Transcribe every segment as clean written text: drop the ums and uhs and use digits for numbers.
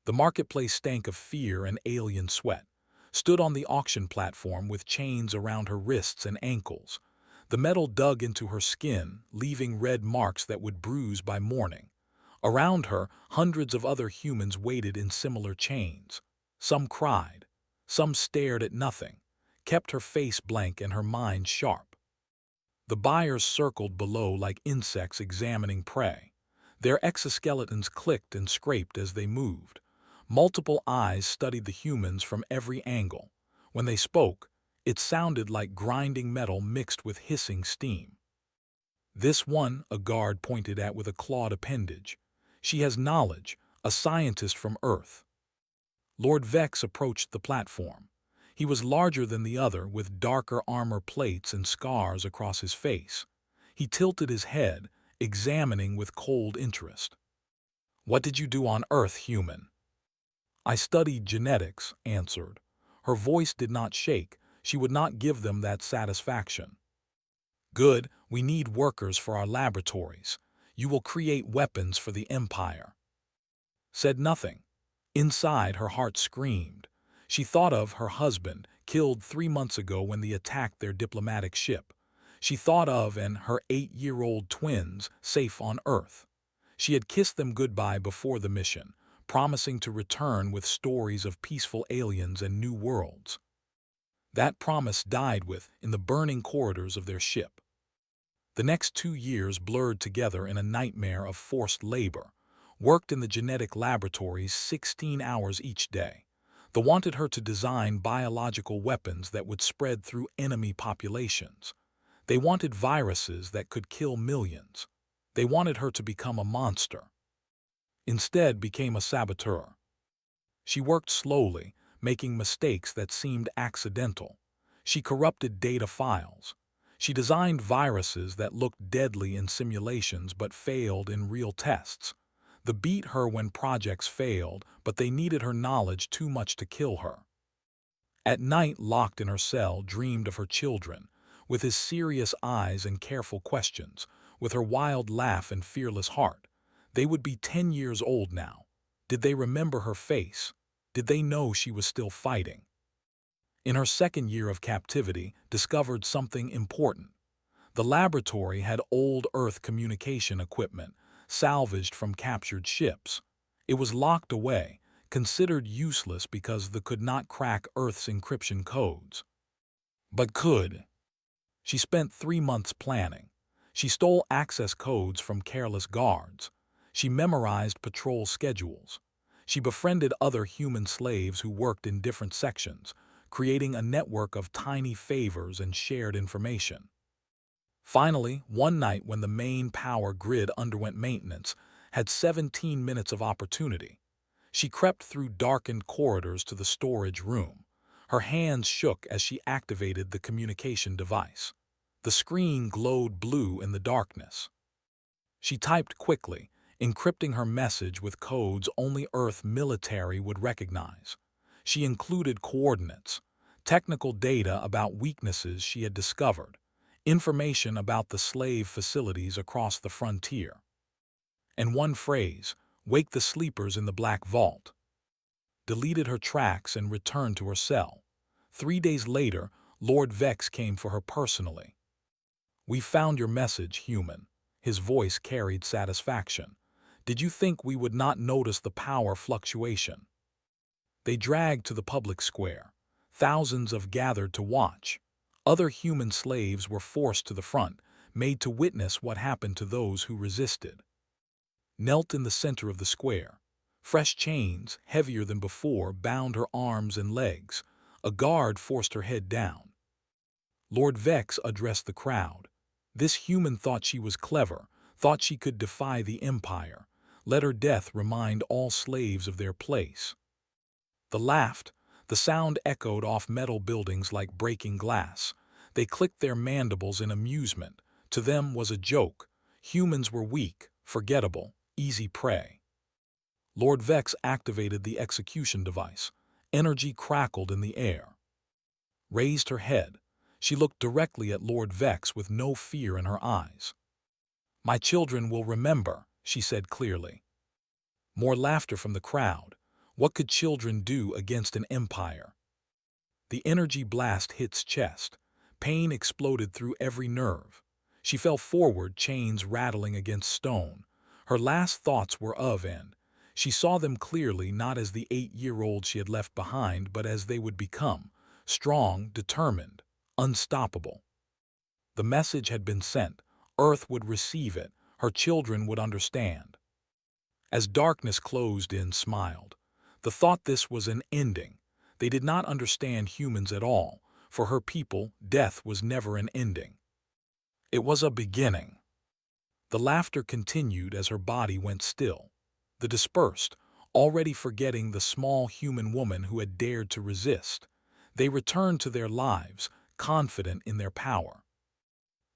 The marketplace stank of fear and alien sweat. Stood on the auction platform with chains around her wrists and ankles. The metal dug into her skin, leaving red marks that would bruise by morning. Around her, hundreds of other humans waited in similar chains. Some cried. Some stared at nothing, kept her face blank and her mind sharp. The buyers circled below like insects examining prey. Their exoskeletons clicked and scraped as they moved. Multiple eyes studied the humans from every angle. When they spoke, it sounded like grinding metal mixed with hissing steam. This one, a guard pointed at with a clawed appendage. She has knowledge, a scientist from Earth. Lord Vex approached the platform. He was larger than the other, with darker armor plates and scars across his face. He tilted his head, examining with cold interest. "What did you do on Earth, human?" "I studied genetics," answered. Her voice did not shake. She would not give them that satisfaction. "Good, we need workers for our laboratories. You will create weapons for the Empire." Said nothing. Inside, her heart screamed. She thought of her husband, killed 3 months ago when they attacked their diplomatic ship. She thought of her 8-year-old twins, safe on Earth. She had kissed them goodbye before the mission, promising to return with stories of peaceful aliens and new worlds. That promise died in the burning corridors of their ship. The next 2 years blurred together in a nightmare of forced labor. Worked in the genetic laboratories 16 hours each day. They wanted her to design biological weapons that would spread through enemy populations. They wanted viruses that could kill millions. They wanted her to become a monster. Instead, became a saboteur. She worked slowly, making mistakes that seemed accidental. She corrupted data files. She designed viruses that looked deadly in simulations but failed in real tests. They beat her when projects failed, but they needed her knowledge too much to kill her. At night, locked in her cell, dreamed of her children, with his serious eyes and careful questions, with her wild laugh and fearless heart. They would be 10 years old now. Did they remember her face? Did they know she was still fighting? In her 2nd year of captivity, discovered something important. The laboratory had old Earth communication equipment, salvaged from captured ships. It was locked away, considered useless because they could not crack Earth's encryption codes. But could. She spent 3 months planning. She stole access codes from careless guards. She memorized patrol schedules. She befriended other human slaves who worked in different sections, creating a network of tiny favors and shared information. Finally, one night when the main power grid underwent maintenance, had 17 minutes of opportunity. She crept through darkened corridors to the storage room. Her hands shook as she activated the communication device. The screen glowed blue in the darkness. She typed quickly, encrypting her message with codes only Earth military would recognize. She included coordinates, technical data about weaknesses she had discovered, information about the slave facilities across the frontier. And one phrase, "Wake the sleepers in the Black Vault." Deleted her tracks and returned to her cell. 3 days later, Lord Vex came for her personally. "We found your message, human." His voice carried satisfaction. "Did you think we would not notice the power fluctuation?" They dragged to the public square. Thousands of gathered to watch. Other human slaves were forced to the front, made to witness what happened to those who resisted. Knelt in the center of the square. Fresh chains, heavier than before, bound her arms and legs. A guard forced her head down. Lord Vex addressed the crowd. This human thought she was clever, thought she could defy the Empire. Let her death remind all slaves of their place. They laughed. The sound echoed off metal buildings like breaking glass. They clicked their mandibles in amusement. To them was a joke. Humans were weak, forgettable, easy prey. Lord Vex activated the execution device. Energy crackled in the air. Raised her head. She looked directly at Lord Vex with no fear in her eyes. "My children will remember," she said clearly. More laughter from the crowd. What could children do against an empire? The energy blast hits chest. Pain exploded through every nerve. She fell forward, chains rattling against stone. Her last thoughts were of End. She saw them clearly, not as the 8-year-old she had left behind, but as they would become, strong, determined, unstoppable. The message had been sent. Earth would receive it. Her children would understand. As darkness closed in, smiled. The thought this was an ending. They did not understand humans at all. For her people, death was never an ending. It was a beginning. The laughter continued as her body went still. The dispersed, already forgetting the small human woman who had dared to resist. They returned to their lives, confident in their power.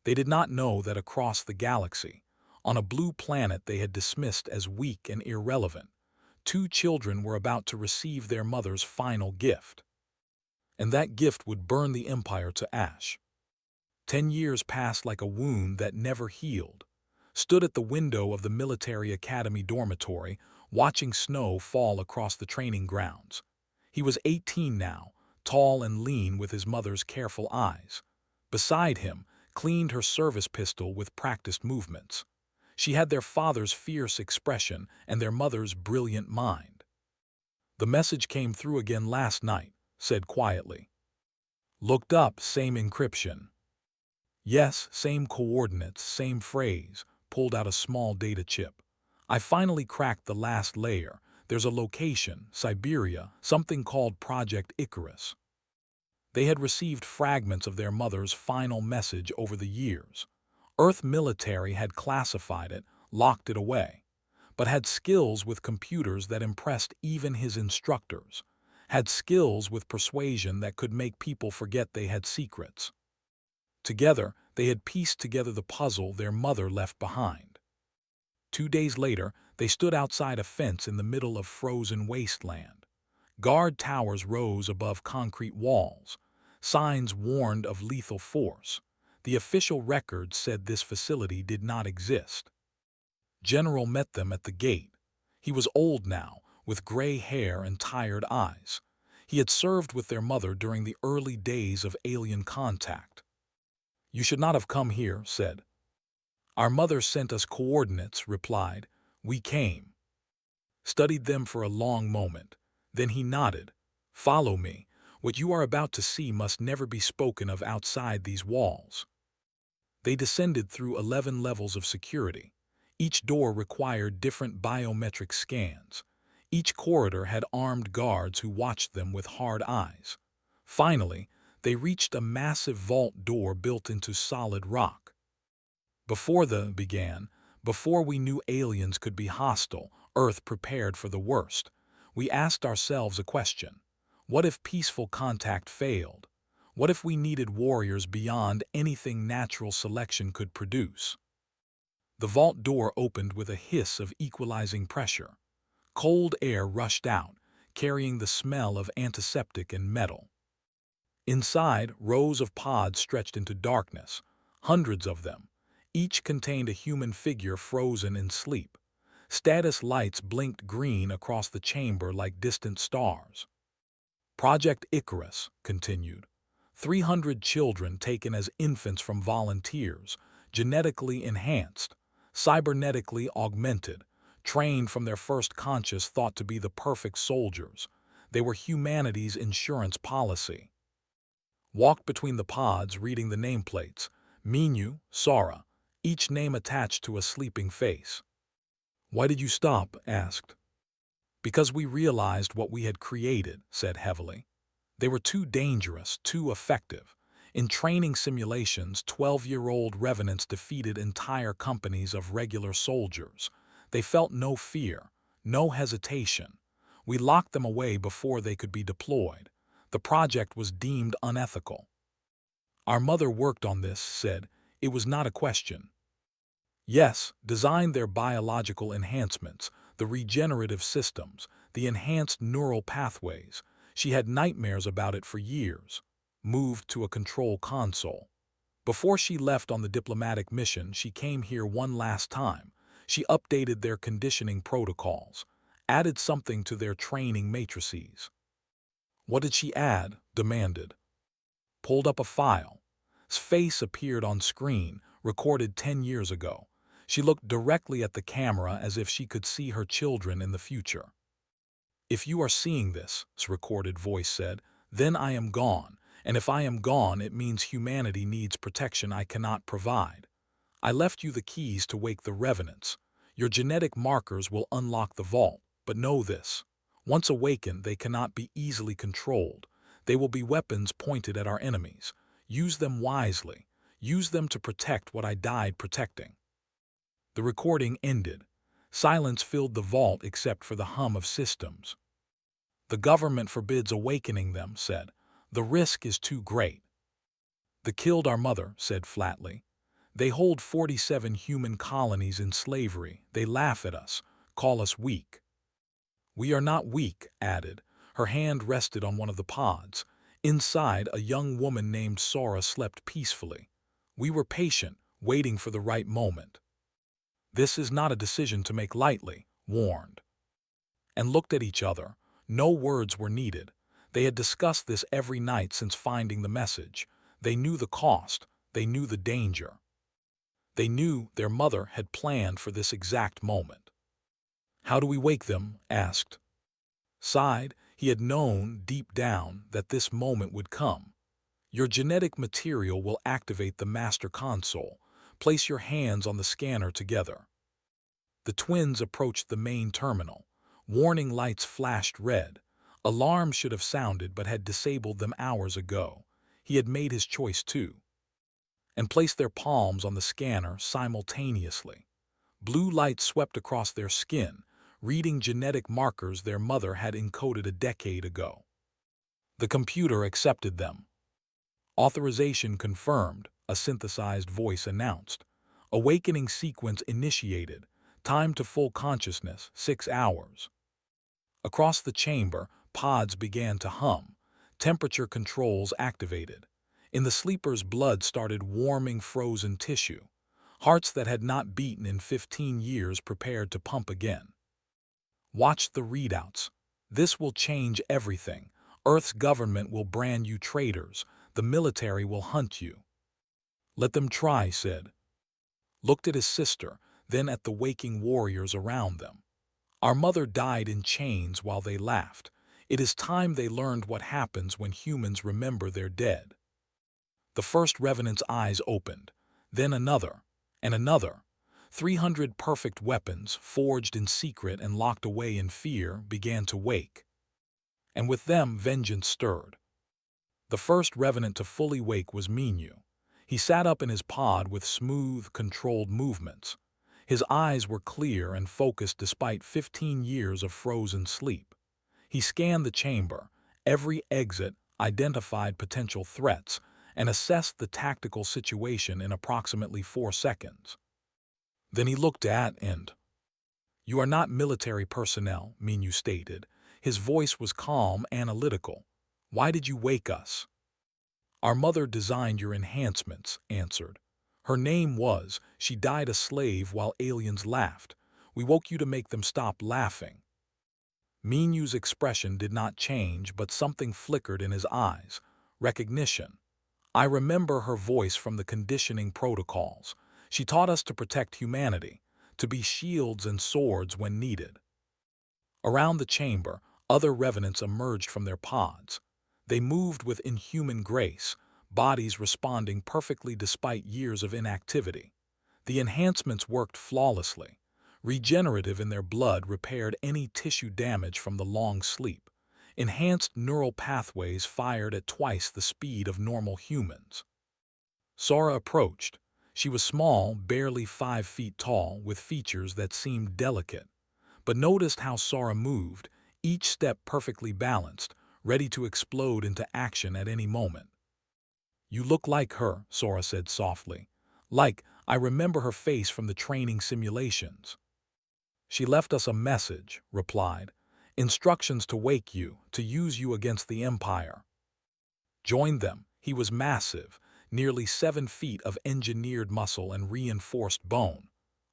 They did not know that across the galaxy, on a blue planet they had dismissed as weak and irrelevant, 2 children were about to receive their mother's final gift. And that gift would burn the empire to ash. 10 years passed like a wound that never healed. Stood at the window of the military academy dormitory, watching snow fall across the training grounds. He was 18 now, tall and lean with his mother's careful eyes. Beside him, cleaned her service pistol with practiced movements. She had their father's fierce expression and their mother's brilliant mind. The message came through again last night, said quietly. Looked up, same encryption. Yes, same coordinates, same phrase, pulled out a small data chip. I finally cracked the last layer. There's a location, Siberia, something called Project Icarus. They had received fragments of their mother's final message over the years. Earth military had classified it, locked it away, but had skills with computers that impressed even his instructors, had skills with persuasion that could make people forget they had secrets. Together, they had pieced together the puzzle their mother left behind. 2 days later, they stood outside a fence in the middle of frozen wasteland. Guard towers rose above concrete walls. Signs warned of lethal force. The official record said this facility did not exist. General met them at the gate. He was old now, with gray hair and tired eyes. He had served with their mother during the early days of alien contact. You should not have come here, said. Our mother sent us coordinates, replied. We came. Studied them for a long moment. Then he nodded. Follow me. What you are about to see must never be spoken of outside these walls. They descended through 11 levels of security. Each door required different biometric scans. Each corridor had armed guards who watched them with hard eyes. Finally, they reached a massive vault door built into solid rock. Before we knew aliens could be hostile, Earth prepared for the worst. We asked ourselves a question. What if peaceful contact failed? What if we needed warriors beyond anything natural selection could produce? The vault door opened with a hiss of equalizing pressure. Cold air rushed out, carrying the smell of antiseptic and metal. Inside, rows of pods stretched into darkness, hundreds of them. Each contained a human figure frozen in sleep. Status lights blinked green across the chamber like distant stars. Project Icarus continued. 300 children taken as infants from volunteers, genetically enhanced, cybernetically augmented, trained from their first conscious thought to be the perfect soldiers. They were humanity's insurance policy. Walked between the pods reading the nameplates, Minu, Sara, each name attached to a sleeping face. Why did you stop? Asked. Because we realized what we had created, said heavily. They were too dangerous, too effective. In training simulations, 12-year-old revenants defeated entire companies of regular soldiers. They felt no fear, no hesitation. We locked them away before they could be deployed. The project was deemed unethical. Our mother worked on this, said. It was not a question. Yes, designed their biological enhancements, the regenerative systems, the enhanced neural pathways. She had nightmares about it for years. Moved to a control console. Before she left on the diplomatic mission, she came here one last time. She updated their conditioning protocols. added something to their training matrices. What did she add? Demanded. Pulled up a file. His face appeared on screen, recorded 10 years ago. She looked directly at the camera as if she could see her children in the future. If you are seeing this, his recorded voice said, then I am gone, and if I am gone, it means humanity needs protection I cannot provide. I left you the keys to wake the revenants. Your genetic markers will unlock the vault, but know this. Once awakened, they cannot be easily controlled. They will be weapons pointed at our enemies. Use them wisely. Use them to protect what I died protecting. The recording ended. Silence filled the vault except for the hum of systems. The government forbids awakening them, said. The risk is too great. They killed our mother, said flatly. They hold 47 human colonies in slavery. They laugh at us, call us weak. We are not weak, added. Her hand rested on one of the pods. Inside, a young woman named Sora slept peacefully. We were patient, waiting for the right moment. This is not a decision to make lightly, warned. And looked at each other. No words were needed. They had discussed this every night since finding the message. They knew the cost. They knew the danger. They knew their mother had planned for this exact moment. How do we wake them? Asked. Sighed. He had known deep down that this moment would come. Your genetic material will activate the master console. Place your hands on the scanner together. The twins approached the main terminal. Warning lights flashed red. Alarms should have sounded but had disabled them hours ago. He had made his choice too. And placed their palms on the scanner simultaneously. Blue light swept across their skin, reading genetic markers their mother had encoded a decade ago. The computer accepted them. Authorization confirmed, a synthesized voice announced. Awakening sequence initiated. Time to full consciousness, 6 hours. Across the chamber, pods began to hum. Temperature controls activated. In the sleeper's blood started warming frozen tissue. Hearts that had not beaten in 15 years prepared to pump again. Watch the readouts. This will change everything. Earth's government will brand you traitors. The military will hunt you. Let them try, said. Looked at his sister, then at the waking warriors around them. Our mother died in chains while they laughed. It is time they learned what happens when humans remember their dead. The first revenant's eyes opened, then another, and another. 300 perfect weapons, forged in secret and locked away in fear, began to wake. And with them, vengeance stirred. The first revenant to fully wake was Minyu. He sat up in his pod with smooth, controlled movements. His eyes were clear and focused despite 15 years of frozen sleep. He scanned the chamber, every exit, identified potential threats, and assessed the tactical situation in approximately 4 seconds. Then he looked at and, "You are not military personnel," Minyu stated. His voice was calm, analytical. "Why did you wake us?" "Our mother designed your enhancements," answered. "Her name was, she died a slave while aliens laughed. We woke you to make them stop laughing." Minyu's expression did not change, but something flickered in his eyes. Recognition. "I remember her voice from the conditioning protocols. She taught us to protect humanity, to be shields and swords when needed." Around the chamber, other revenants emerged from their pods. They moved with inhuman grace, bodies responding perfectly despite years of inactivity. The enhancements worked flawlessly. Regenerative in their blood repaired any tissue damage from the long sleep. Enhanced neural pathways fired at twice the speed of normal humans. Sora approached. She was small, barely 5 feet tall, with features that seemed delicate. But noticed how Sora moved, each step perfectly balanced, ready to explode into action at any moment. "You look like her," Sora said softly. "Like, I remember her face from the training simulations." "She left us a message," replied. "Instructions to wake you, to use you against the Empire." Joined them. He was massive, nearly 7 feet of engineered muscle and reinforced bone.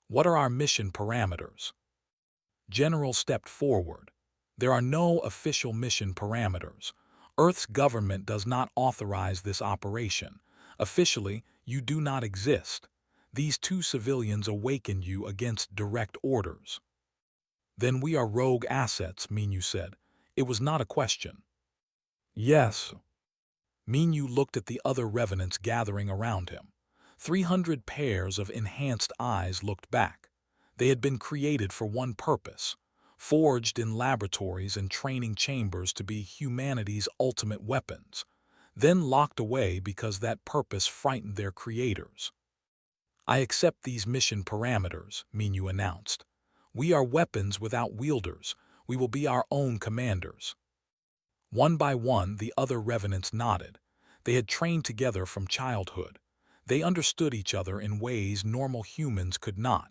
"What are our mission parameters?" General stepped forward. There are no official mission parameters. Earth's government does not authorize this operation. Officially, you do not exist. These two civilians awakened you against direct orders. Then we are rogue assets, Minyu said. It was not a question. Yes. Minyu looked at the other revenants gathering around him. 300 pairs of enhanced eyes looked back. They had been created for one purpose, forged in laboratories and training chambers to be humanity's ultimate weapons, then locked away because that purpose frightened their creators. I accept these mission parameters, Minyu announced. We are weapons without wielders. We will be our own commanders. One by one, the other revenants nodded. They had trained together from childhood. They understood each other in ways normal humans could not.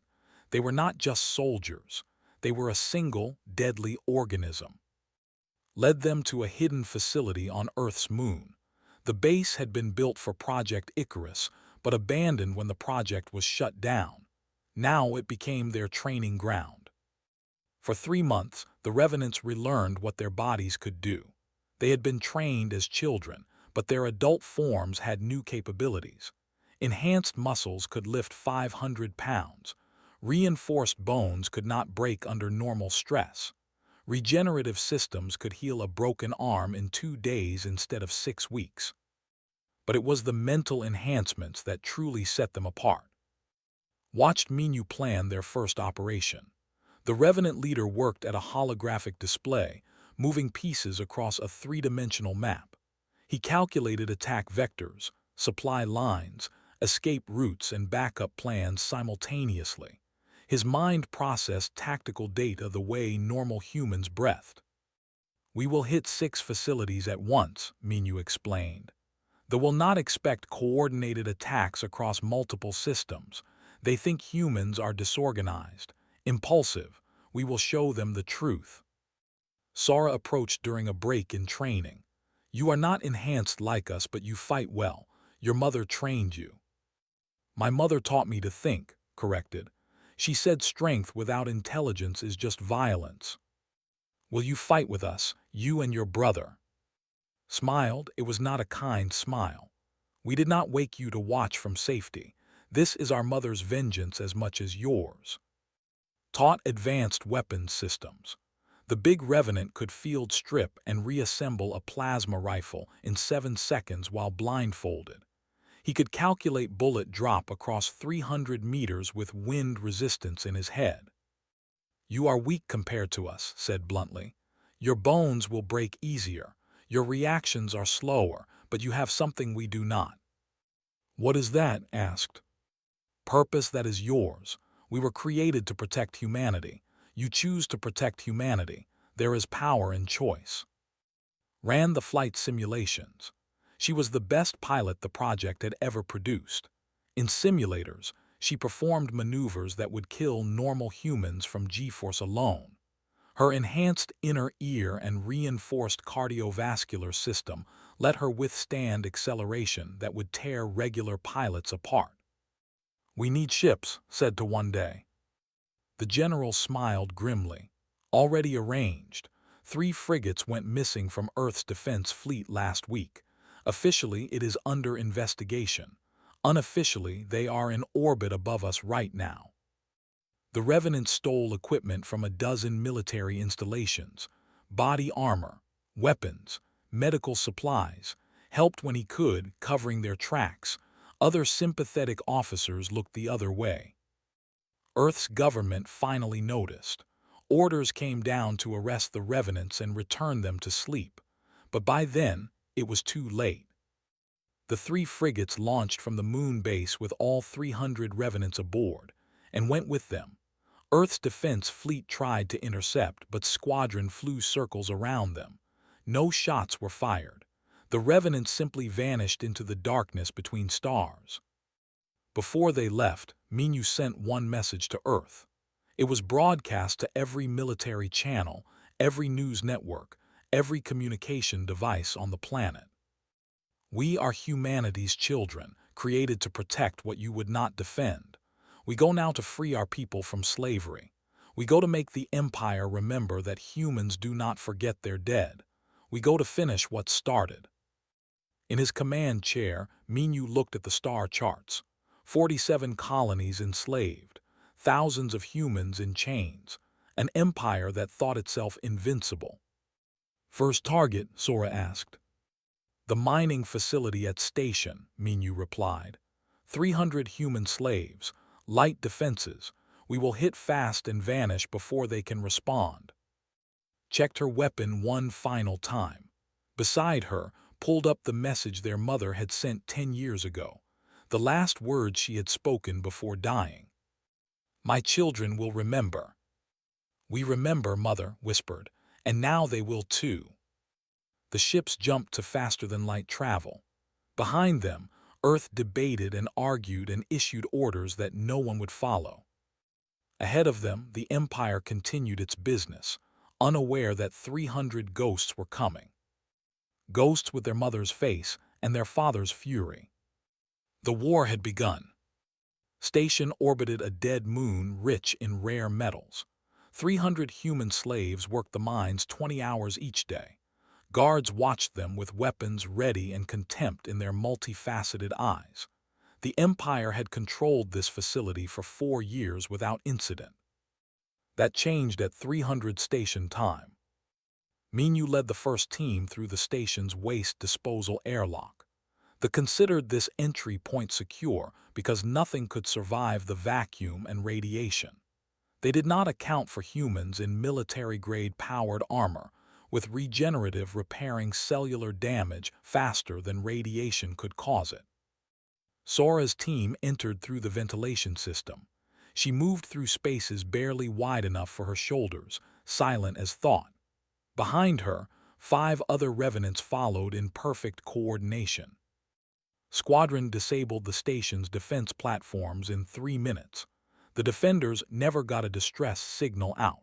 They were not just soldiers. They were a single, deadly organism. Led them to a hidden facility on Earth's moon. The base had been built for Project Icarus, but abandoned when the project was shut down. Now it became their training ground. For 3 months, the revenants relearned what their bodies could do. They had been trained as children, but their adult forms had new capabilities. Enhanced muscles could lift 500 pounds. Reinforced bones could not break under normal stress. Regenerative systems could heal a broken arm in 2 days instead of 6 weeks. But it was the mental enhancements that truly set them apart. Watched Minyu plan their first operation. The Revenant leader worked at a holographic display, moving pieces across a 3-dimensional map. He calculated attack vectors, supply lines, escape routes, and backup plans simultaneously. His mind processed tactical data the way normal humans breathed. We will hit 6 facilities at once, Minyu explained. They will not expect coordinated attacks across multiple systems. They think humans are disorganized, impulsive. We will show them the truth. Sora approached during a break in training. You are not enhanced like us, but you fight well. Your mother trained you. My mother taught me to think, corrected. She said strength without intelligence is just violence. Will you fight with us, you and your brother? Smiled, it was not a kind smile. We did not wake you to watch from safety. This is our mother's vengeance as much as yours. Taught advanced weapons systems. The big revenant could field strip and reassemble a plasma rifle in 7 seconds while blindfolded. He could calculate bullet drop across 300 meters with wind resistance in his head. You are weak compared to us, said bluntly. Your bones will break easier. Your reactions are slower, but you have something we do not. What is that? Asked. Purpose that is yours. We were created to protect humanity. You choose to protect humanity. There is power in choice. Ran the flight simulations. She was the best pilot the project had ever produced. In simulators, she performed maneuvers that would kill normal humans from G-force alone. Her enhanced inner ear and reinforced cardiovascular system let her withstand acceleration that would tear regular pilots apart. We need ships, said to one day. The general smiled grimly. Already arranged. 3 frigates went missing from Earth's defense fleet last week. Officially, it is under investigation. Unofficially, they are in orbit above us right now. The Revenant stole equipment from a dozen military installations, body armor, weapons, medical supplies, helped when he could, covering their tracks. Other sympathetic officers looked the other way. Earth's government finally noticed. Orders came down to arrest the Revenants and return them to sleep. But by then, it was too late. The 3 frigates launched from the moon base with all 300 Revenants aboard, and went with them. Earth's defense fleet tried to intercept, but squadron flew circles around them. No shots were fired. The Revenants simply vanished into the darkness between stars. Before they left, Minyu sent one message to Earth. It was broadcast to every military channel, every news network, every communication device on the planet. We are humanity's children, created to protect what you would not defend. We go now to free our people from slavery. We go to make the Empire remember that humans do not forget their dead. We go to finish what started. In his command chair, Minyu looked at the star charts. 47 colonies enslaved, thousands of humans in chains, an empire that thought itself invincible. First target, Sora asked. The mining facility at Station, Minyu replied. 300 human slaves, light defenses. We will hit fast and vanish before they can respond. Checked her weapon one final time. Beside her, pulled up the message their mother had sent 10 years ago, the last words she had spoken before dying. My children will remember. We remember, Mother whispered, and now they will too. The ships jumped to faster-than-light travel. Behind them, Earth debated and argued and issued orders that no one would follow. Ahead of them, the Empire continued its business, unaware that 300 ghosts were coming. Ghosts with their mother's face and their father's fury. The war had begun. Station orbited a dead moon rich in rare metals. 300 human slaves worked the mines 20 hours each day. Guards watched them with weapons ready and contempt in their multifaceted eyes. The Empire had controlled this facility for 4 years without incident. That changed at 300 station time. Minyu led the first team through the station's waste disposal airlock. They considered this entry point secure because nothing could survive the vacuum and radiation. They did not account for humans in military-grade powered armor, with regenerative repairing cellular damage faster than radiation could cause it. Sora's team entered through the ventilation system. She moved through spaces barely wide enough for her shoulders, silent as thought. Behind her, 5 other revenants followed in perfect coordination. Squadron disabled the station's defense platforms in 3 minutes. The defenders never got a distress signal out.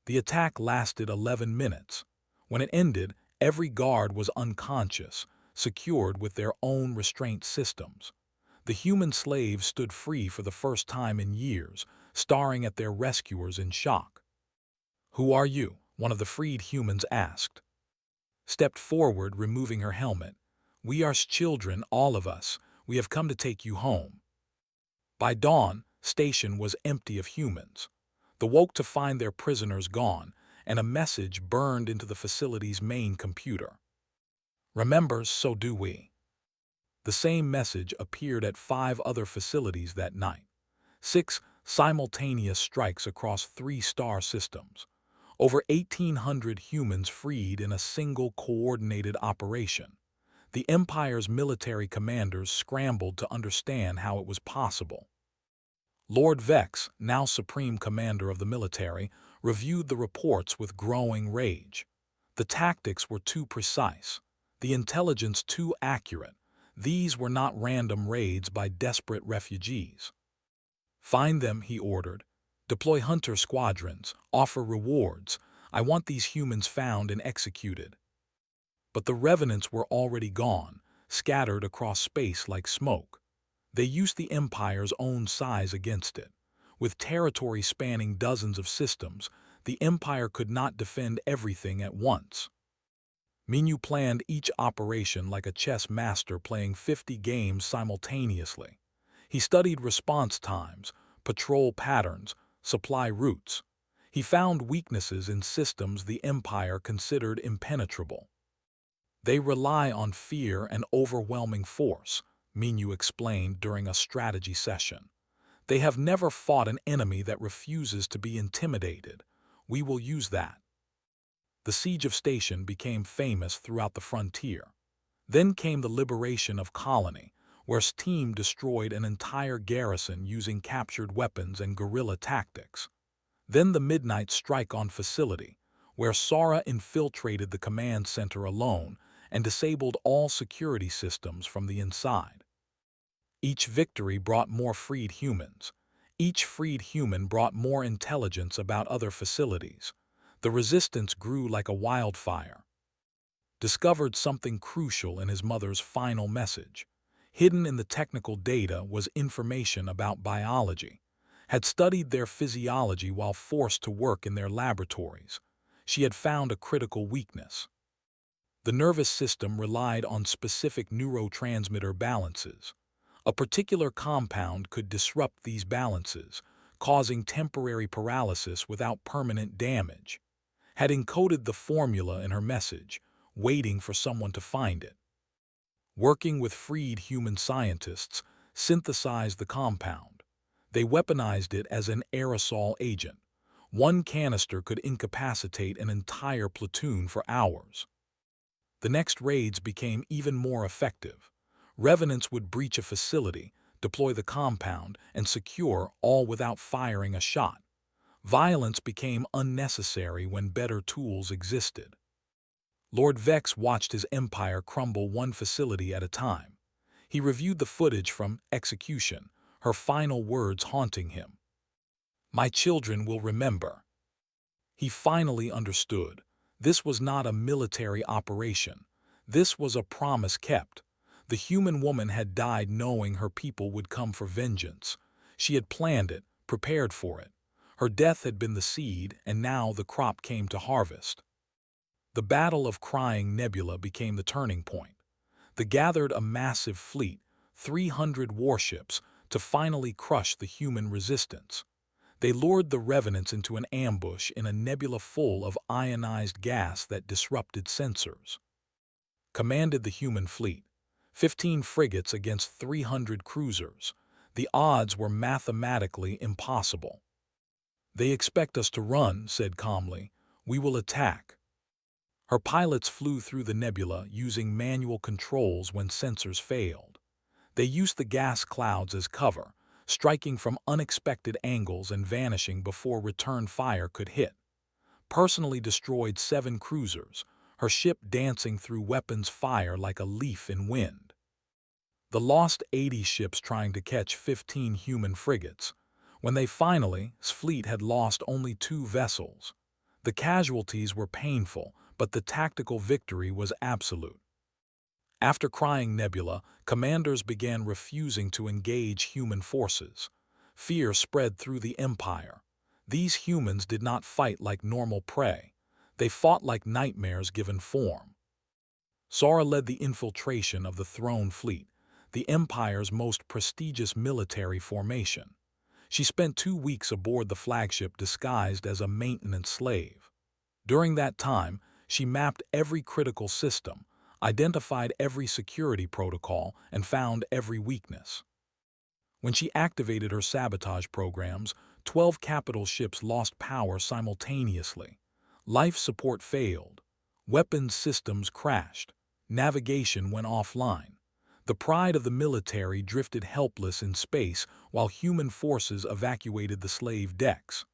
The attack lasted 11 minutes. When it ended, every guard was unconscious, secured with their own restraint systems. The human slaves stood free for the first time in years, staring at their rescuers in shock. "Who are you?" one of the freed humans asked. Stepped forward, removing her helmet. "We are children, all of us. We have come to take you home." By dawn, Station was empty of humans. They woke to find their prisoners gone, and a message burned into the facility's main computer. "Remember, so do we." The same message appeared at 5 other facilities that night. 6 simultaneous strikes across 3 star systems. Over 1,800 humans freed in a single coordinated operation. The Empire's military commanders scrambled to understand how it was possible. Lord Vex, now Supreme Commander of the military, reviewed the reports with growing rage. The tactics were too precise, the intelligence too accurate. These were not random raids by desperate refugees. "Find them," he ordered. "Deploy hunter squadrons, offer rewards. I want these humans found and executed." But the revenants were already gone, scattered across space like smoke. They used the Empire's own size against it. With territory spanning dozens of systems, the Empire could not defend everything at once. Minyu planned each operation like a chess master playing 50 games simultaneously. He studied response times, patrol patterns, supply routes. He found weaknesses in systems the Empire considered impenetrable. "They rely on fear and overwhelming force," Minyu explained during a strategy session. "They have never fought an enemy that refuses to be intimidated. We will use that." The siege of Station became famous throughout the frontier. Then came the liberation of Colony, where his team destroyed an entire garrison using captured weapons and guerrilla tactics. Then the Midnight Strike on Facility, where Sora infiltrated the command center alone and disabled all security systems from the inside. Each victory brought more freed humans. Each freed human brought more intelligence about other facilities. The resistance grew like a wildfire. Discovered something crucial in his mother's final message. Hidden in the technical data was information about biology. had studied their physiology while forced to work in their laboratories. She had found a critical weakness. The nervous system relied on specific neurotransmitter balances. A particular compound could disrupt these balances, causing temporary paralysis without permanent damage. Had encoded the formula in her message, waiting for someone to find it. Working with freed human scientists, synthesized the compound. They weaponized it as an aerosol agent. One canister could incapacitate an entire platoon for hours. The next raids became even more effective. Revenants would breach a facility, deploy the compound, and secure, all without firing a shot. Violence became unnecessary when better tools existed. Lord Vex watched his empire crumble one facility at a time. He reviewed the footage from Execution, her final words haunting him. "My children will remember." He finally understood. This was not a military operation. This was a promise kept. The human woman had died knowing her people would come for vengeance. She had planned it, prepared for it. Her death had been the seed, and now the crop came to harvest. The Battle of Crying Nebula became the turning point. They gathered a massive fleet, 300 warships, to finally crush the human resistance. They lured the revenants into an ambush in a nebula full of ionized gas that disrupted sensors. Commanded the human fleet, 15 frigates against 300 cruisers. The odds were mathematically impossible. "They expect us to run," said calmly. "We will attack." Her pilots flew through the nebula using manual controls when sensors failed. They used the gas clouds as cover, striking from unexpected angles and vanishing before return fire could hit. Personally destroyed 7 cruisers, her ship dancing through weapons fire like a leaf in wind. The lost 80 ships trying to catch 15 human frigates. When they finally, fleet had lost only 2 vessels. The casualties were painful, but the tactical victory was absolute. After Crying Nebula, commanders began refusing to engage human forces. Fear spread through the Empire. These humans did not fight like normal prey. They fought like nightmares given form. Sora led the infiltration of the Throne Fleet, the Empire's most prestigious military formation. She spent 2 weeks aboard the flagship disguised as a maintenance slave. During that time, she mapped every critical system, identified every security protocol, and found every weakness. When she activated her sabotage programs, 12 capital ships lost power simultaneously. Life support failed. Weapons systems crashed. Navigation went offline. The pride of the military drifted helpless in space while human forces evacuated the slave decks.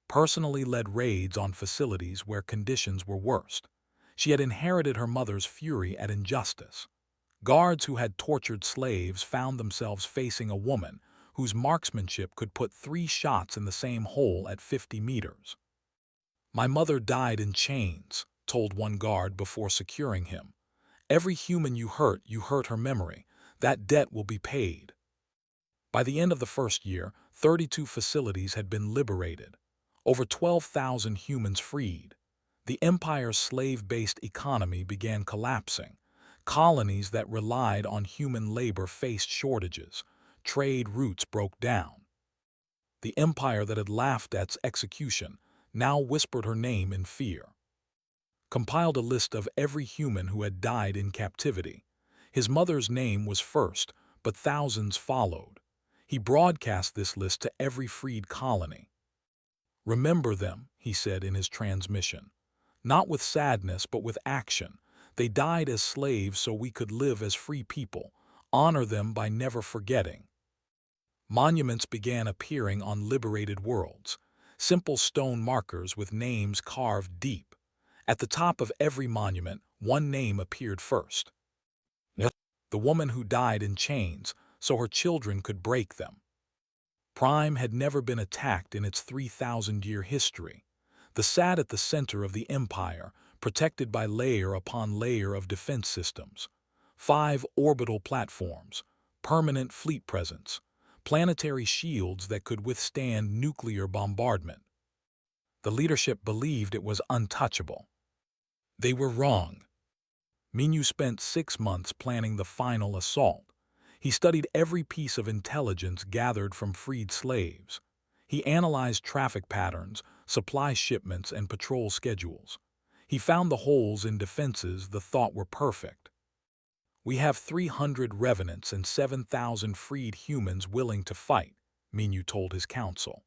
Personally led raids on facilities where conditions were worst. She had inherited her mother's fury at injustice. Guards who had tortured slaves found themselves facing a woman whose marksmanship could put 3 shots in the same hole at 50 meters. "My mother died in chains," told one guard before securing him. "Every human you hurt her memory. That debt will be paid." By the end of the first year, 32 facilities had been liberated. Over 12,000 humans freed. The Empire's slave-based economy began collapsing. Colonies that relied on human labor faced shortages. Trade routes broke down. The Empire that had laughed at Execution now whispered her name in fear. Compiled a list of every human who had died in captivity. His mother's name was first, but thousands followed. He broadcast this list to every freed colony. "Remember them," he said in his transmission. "Not with sadness, but with action. They died as slaves so we could live as free people. Honor them by never forgetting." Monuments began appearing on liberated worlds. Simple stone markers with names carved deep. At the top of every monument, one name appeared first. The woman who died in chains, so her children could break them. Prime had never been attacked in its 3,000-year history. The sat at the center of the Empire, protected by layer upon layer of defense systems. 5 orbital platforms, permanent fleet presence, planetary shields that could withstand nuclear bombardment. The leadership believed it was untouchable. They were wrong. Minyu spent 6 months planning the final assault. He studied every piece of intelligence gathered from freed slaves. He analyzed traffic patterns, supply shipments, and patrol schedules. He found the holes in defenses the thought were perfect. "We have 300 revenants and 7,000 freed humans willing to fight," Minyu told his council.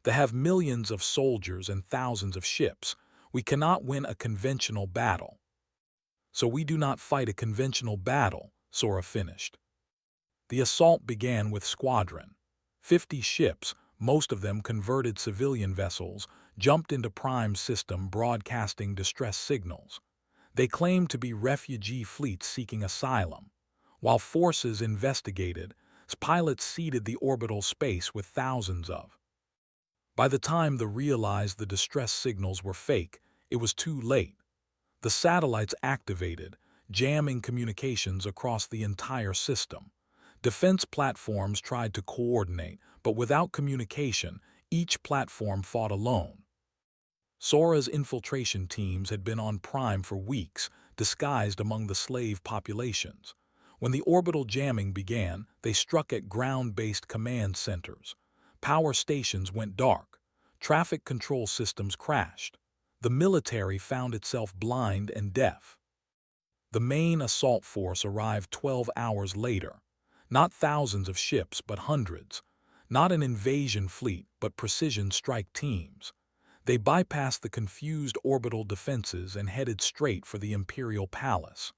"They have millions of soldiers and thousands of ships. We cannot win a conventional battle." "So we do not fight a conventional battle," Sora finished. The assault began with Squadron. 50 ships, most of them converted civilian vessels, jumped into Prime System broadcasting distress signals. They claimed to be refugee fleets seeking asylum. While forces investigated, pilots seeded the orbital space with thousands of. By the time they realized the distress signals were fake, it was too late. The satellites activated, jamming communications across the entire system. Defense platforms tried to coordinate, but without communication, each platform fought alone. Sora's infiltration teams had been on Prime for weeks, disguised among the slave populations. When the orbital jamming began, they struck at ground-based command centers. Power stations went dark. Traffic control systems crashed. The military found itself blind and deaf. The main assault force arrived 12 hours later. Not thousands of ships, but hundreds. Not an invasion fleet, but precision strike teams. They bypassed the confused orbital defenses and headed straight for the Imperial Palace.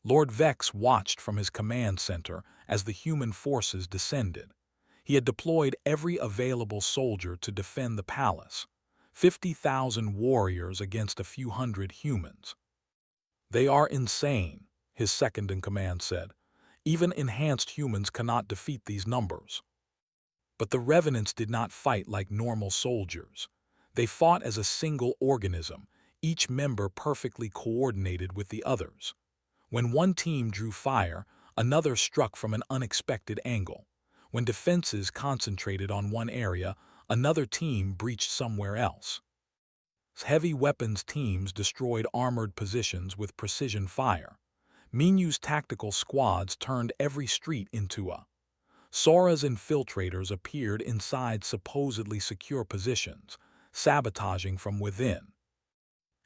Lord Vex watched from his command center as the human forces descended. He had deployed every available soldier to defend the palace. 50,000 warriors against a few hundred humans. "They are insane," his second-in-command said. "Even enhanced humans cannot defeat these numbers." But the Revenants did not fight like normal soldiers. They fought as a single organism, each member perfectly coordinated with the others. When one team drew fire, another struck from an unexpected angle. When defenses concentrated on one area, another team breached somewhere else. Heavy weapons teams destroyed armored positions with precision fire. Minyu's tactical squads turned every street into a. Sora's infiltrators appeared inside supposedly secure positions, sabotaging from within.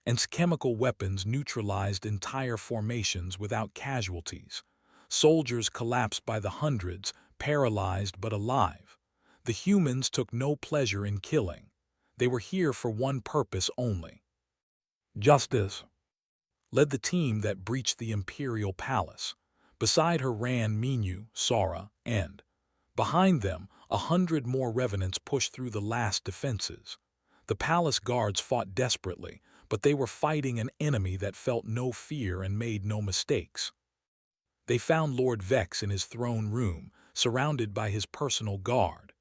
And chemical weapons neutralized entire formations without casualties. Soldiers collapsed by the hundreds, paralyzed but alive. The humans took no pleasure in killing. They were here for one purpose only. Justice. Led the team that breached the Imperial Palace. Beside her ran Minyu, Sora, and behind them, 100 more revenants pushed through the last defenses. The palace guards fought desperately, but they were fighting an enemy that felt no fear and made no mistakes. They found Lord Vex in his throne room, surrounded by his personal guard.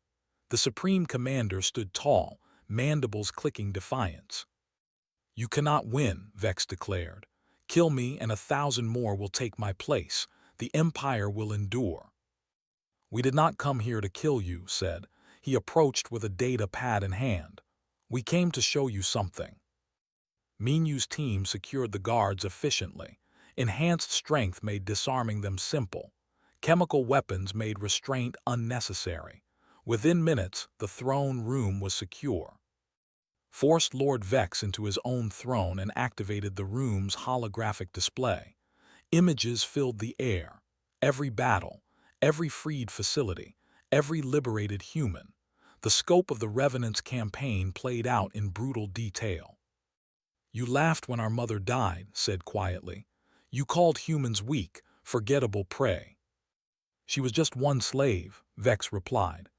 The Supreme Commander stood tall, mandibles clicking defiance. "You cannot win," Vex declared. "Kill me and 1,000 more will take my place. The Empire will endure." "We did not come here to kill you," said. He approached with a data pad in hand. "We came to show you something." Minyu's team secured the guards efficiently. Enhanced strength made disarming them simple. Chemical weapons made restraint unnecessary. Within minutes, the throne room was secure. Forced Lord Vex into his own throne and activated the room's holographic display. Images filled the air. Every battle, every freed facility, every liberated human. The scope of the Revenant's campaign played out in brutal detail. "You laughed when our mother died," said quietly. "You called humans weak, forgettable prey." "She was just one slave," Vex replied.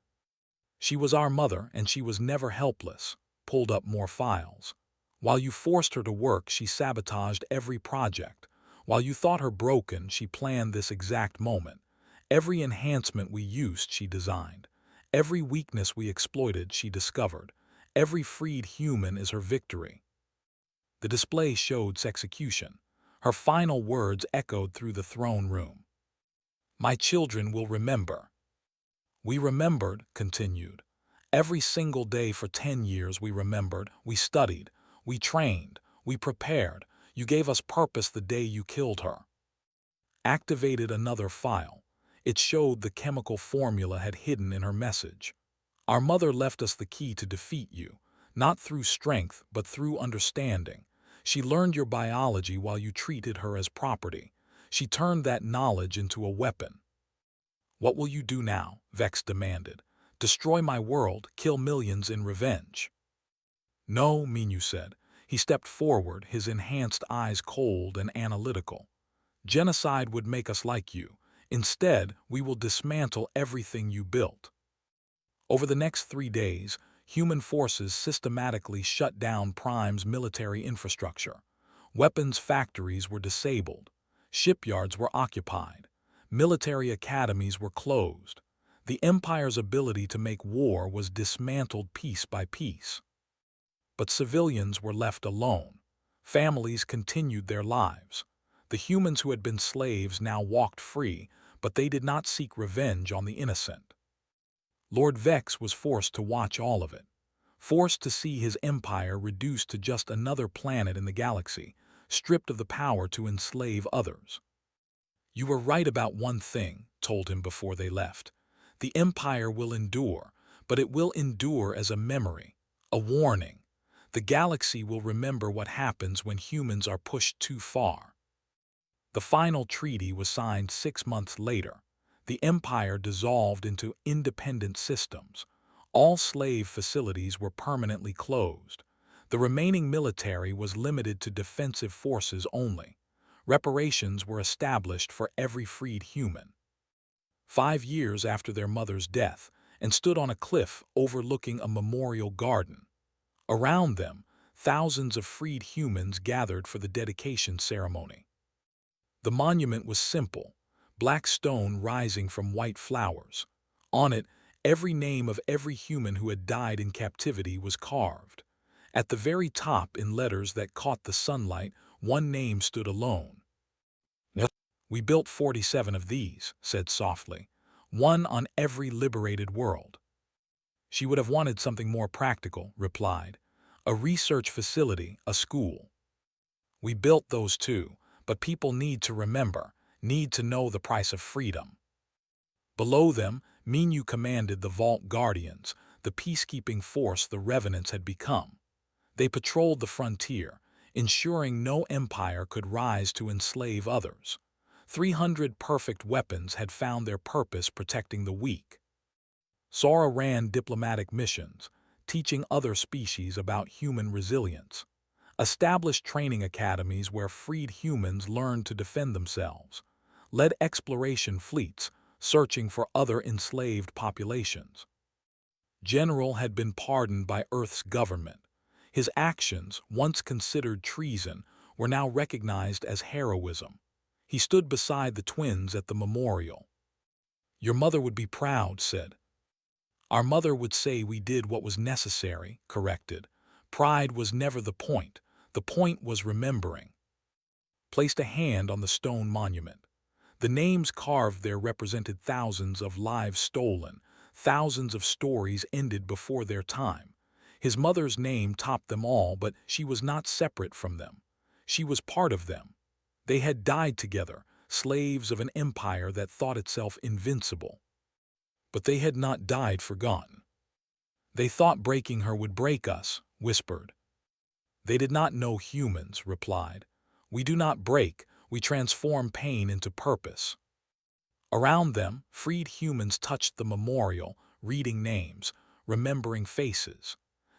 "She was our mother, and she was never helpless." Pulled up more files. "While you forced her to work, she sabotaged every project. While you thought her broken, she planned this exact moment. Every enhancement we used, she designed. Every weakness we exploited, she discovered. Every freed human is her victory." The display showed execution. Her final words echoed through the throne room. "My children will remember." We remembered, continued. Every single day for 10 years we remembered, we studied, we trained, we prepared. You gave us purpose the day you killed her. Activated another file. It showed the chemical formula had hidden in her message. Our mother left us the key to defeat you, not through strength but through understanding. She learned your biology while you treated her as property. She turned that knowledge into a weapon. What will you do now? Vex demanded. Destroy my world, kill millions in revenge. No, Minu said. He stepped forward, his enhanced eyes cold and analytical. Genocide would make us like you. Instead, we will dismantle everything you built. Over the next 3 days, human forces systematically shut down Prime's military infrastructure. Weapons factories were disabled. Shipyards were occupied. Military academies were closed. The Empire's ability to make war was dismantled piece by piece. But civilians were left alone. Families continued their lives. The humans who had been slaves now walked free, but they did not seek revenge on the innocent. Lord Vex was forced to watch all of it, forced to see his empire reduced to just another planet in the galaxy, stripped of the power to enslave others. You were right about one thing, told him before they left. The empire will endure, but it will endure as a memory, a warning. The galaxy will remember what happens when humans are pushed too far. The final treaty was signed 6 months later. The empire dissolved into independent systems. All slave facilities were permanently closed. The remaining military was limited to defensive forces only. Reparations were established for every freed human. 5 years after their mother's death, and stood on a cliff overlooking a memorial garden. Around them, thousands of freed humans gathered for the dedication ceremony. The monument was simple, black stone rising from white flowers. On it, every name of every human who had died in captivity was carved. At the very top, in letters that caught the sunlight, one name stood alone. We built 47 of these, said softly, one on every liberated world. She would have wanted something more practical, replied. A research facility, a school. We built those too, but people need to remember, need to know the price of freedom. Below them, Minu commanded the Vault Guardians, the peacekeeping force the Revenants had become. They patrolled the frontier, ensuring no empire could rise to enslave others. 300 perfect weapons had found their purpose protecting the weak. Sora ran diplomatic missions, teaching other species about human resilience. Established training academies where freed humans learned to defend themselves. Led exploration fleets, searching for other enslaved populations. General had been pardoned by Earth's government. His actions, once considered treason, were now recognized as heroism. He stood beside the twins at the memorial. Your mother would be proud, said. Our mother would say we did what was necessary, corrected. Pride was never the point was remembering. Placed a hand on the stone monument. The names carved there represented thousands of lives stolen, thousands of stories ended before their time. His mother's name topped them all, but she was not separate from them. She was part of them. They had died together, slaves of an empire that thought itself invincible. But they had not died forgotten. They thought breaking her would break us, whispered. They did not know humans, replied. We do not break, we transform pain into purpose. Around them, freed humans touched the memorial, reading names, remembering faces.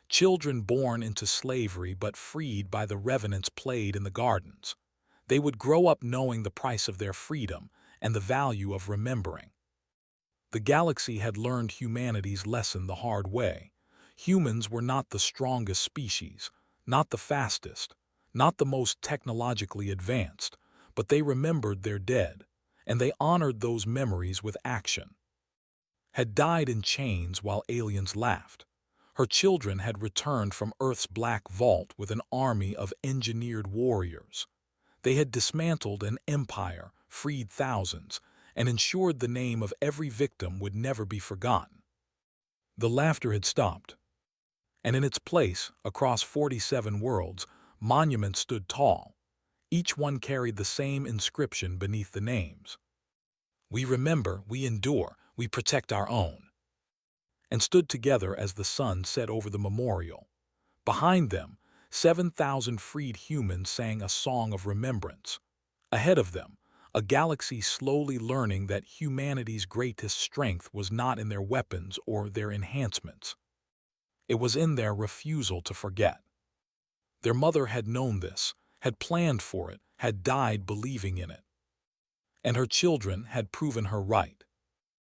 Children born into slavery but freed by the revenants played in the gardens. They would grow up knowing the price of their freedom and the value of remembering. The galaxy had learned humanity's lesson the hard way. Humans were not the strongest species, not the fastest, not the most technologically advanced, but they remembered their dead, and they honored those memories with action. Had died in chains while aliens laughed. Her children had returned from Earth's black vault with an army of engineered warriors. They had dismantled an empire, freed thousands, and ensured the name of every victim would never be forgotten. The laughter had stopped, and in its place, across 47 worlds, monuments stood tall. Each one carried the same inscription beneath the names. We remember, we endure, we protect our own. And stood together as the sun set over the memorial. Behind them, 7,000 freed humans sang a song of remembrance. Ahead of them, a galaxy slowly learning that humanity's greatest strength was not in their weapons or their enhancements. It was in their refusal to forget. Their mother had known this, had planned for it, had died believing in it. And her children had proven her right.